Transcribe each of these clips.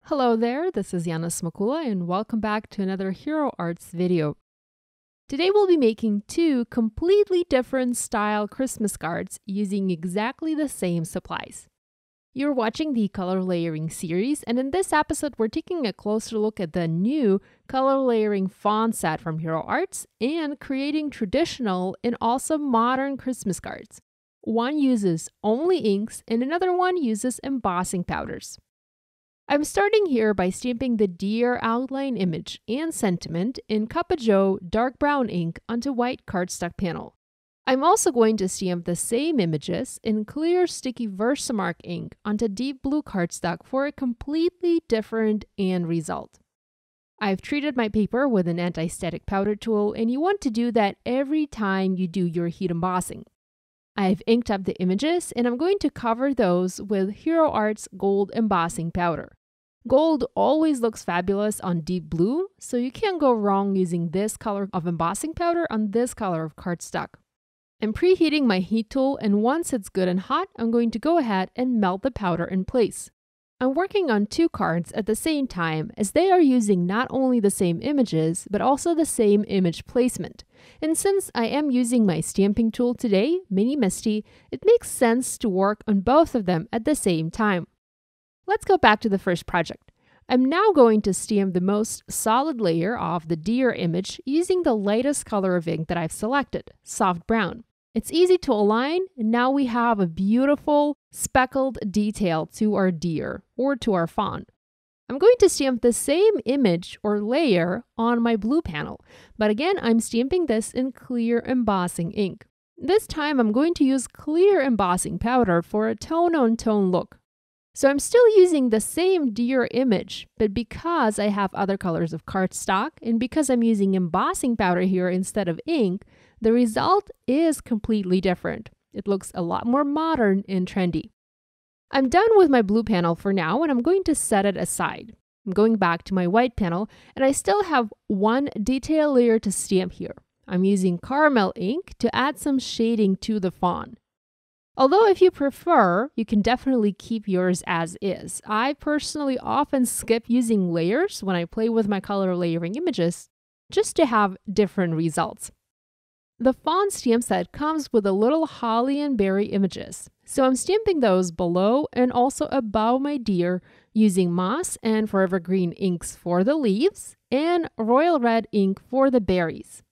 Hello there, this is Yana and welcome back to another Hero Arts video. Today we'll be making two completely different style Christmas cards using exactly the same supplies. You're watching the Color Layering series, and in this episode we're taking a closer look at the new Color Layering Fawn set from Hero Arts and creating traditional and also modern Christmas cards. One uses only inks and another one uses embossing powders. I'm starting here by stamping the deer outline image and sentiment in Cuppa Joe dark brown ink onto white cardstock panel. I'm also going to stamp the same images in clear sticky Versamark ink onto deep blue cardstock for a completely different end result. I've treated my paper with an anti-static powder tool, and you want to do that every time you do your heat embossing. I've inked up the images, and I'm going to cover those with Hero Arts Gold Embossing Powder. Gold always looks fabulous on deep blue, so you can't go wrong using this color of embossing powder on this color of cardstock. I'm preheating my heat tool, and once it's good and hot, I'm going to go ahead and melt the powder in place. I'm working on two cards at the same time as they are using not only the same images, but also the same image placement. And since I am using my stamping tool today, Mini Misty, it makes sense to work on both of them at the same time. Let's go back to the first project. I'm now going to stamp the most solid layer of the deer image using the lightest color of ink that I've selected, soft brown. It's easy to align, and now we have a beautiful speckled detail to our deer or to our fawn. I'm going to stamp the same image or layer on my blue panel, but again, I'm stamping this in clear embossing ink. This time, I'm going to use clear embossing powder for a tone-on-tone look. So I'm still using the same deer image, but because I have other colors of cardstock and because I'm using embossing powder here instead of ink, the result is completely different. It looks a lot more modern and trendy. I'm done with my blue panel for now, and I'm going to set it aside. I'm going back to my white panel, and I still have one detail layer to stamp here. I'm using caramel ink to add some shading to the fawn. Although if you prefer, you can definitely keep yours as is. I personally often skip using layers when I play with my color layering images, just to have different results. The fawn stamp set comes with a little holly and berry images, so I'm stamping those below and also above my deer using moss and forever green inks for the leaves and royal red ink for the berries.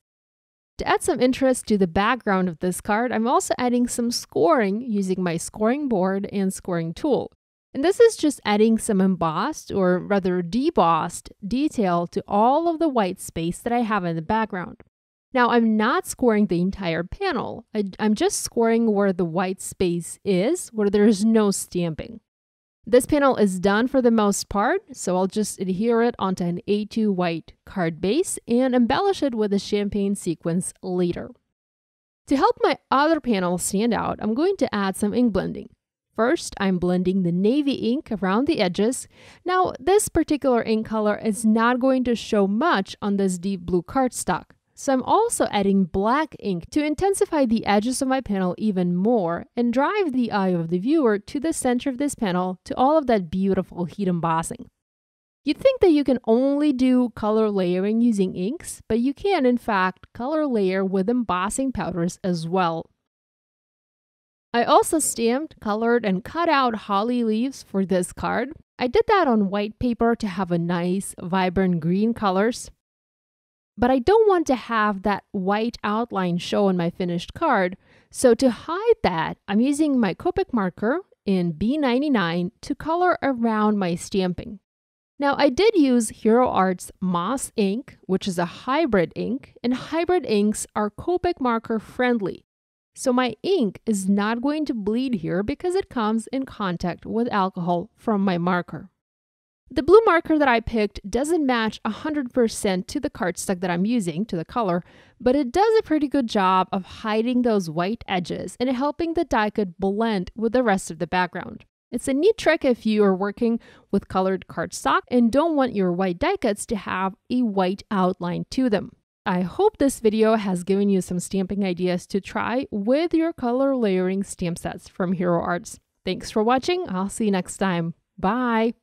To add some interest to the background of this card, I'm also adding some scoring using my scoring board and scoring tool. And this is just adding some embossed, or rather debossed, detail to all of the white space that I have in the background. Now, I'm not scoring the entire panel. I'm just scoring where the white space is, where there's no stamping. This panel is done for the most part, so I'll just adhere it onto an A2 white card base and embellish it with a champagne sequins later. To help my other panel stand out, I'm going to add some ink blending. First, I'm blending the navy ink around the edges. Now, this particular ink color is not going to show much on this deep blue cardstock. So I'm also adding black ink to intensify the edges of my panel even more and drive the eye of the viewer to the center of this panel to all of that beautiful heat embossing. You'd think that you can only do color layering using inks, but you can in fact color layer with embossing powders as well. I also stamped, colored, and cut out holly leaves for this card. I did that on white paper to have a nice, vibrant green colors. But I don't want to have that white outline show on my finished card, so to hide that, I'm using my Copic marker in B99 to color around my stamping. Now, I did use Hero Arts Moss ink, which is a hybrid ink, and hybrid inks are Copic marker friendly. So my ink is not going to bleed here because it comes in contact with alcohol from my marker. The blue marker that I picked doesn't match 100% to the cardstock that I'm using, to the color, but it does a pretty good job of hiding those white edges and helping the die cut blend with the rest of the background. It's a neat trick if you are working with colored cardstock and don't want your white die cuts to have a white outline to them. I hope this video has given you some stamping ideas to try with your color layering stamp sets from Hero Arts. Thanks for watching. I'll see you next time. Bye!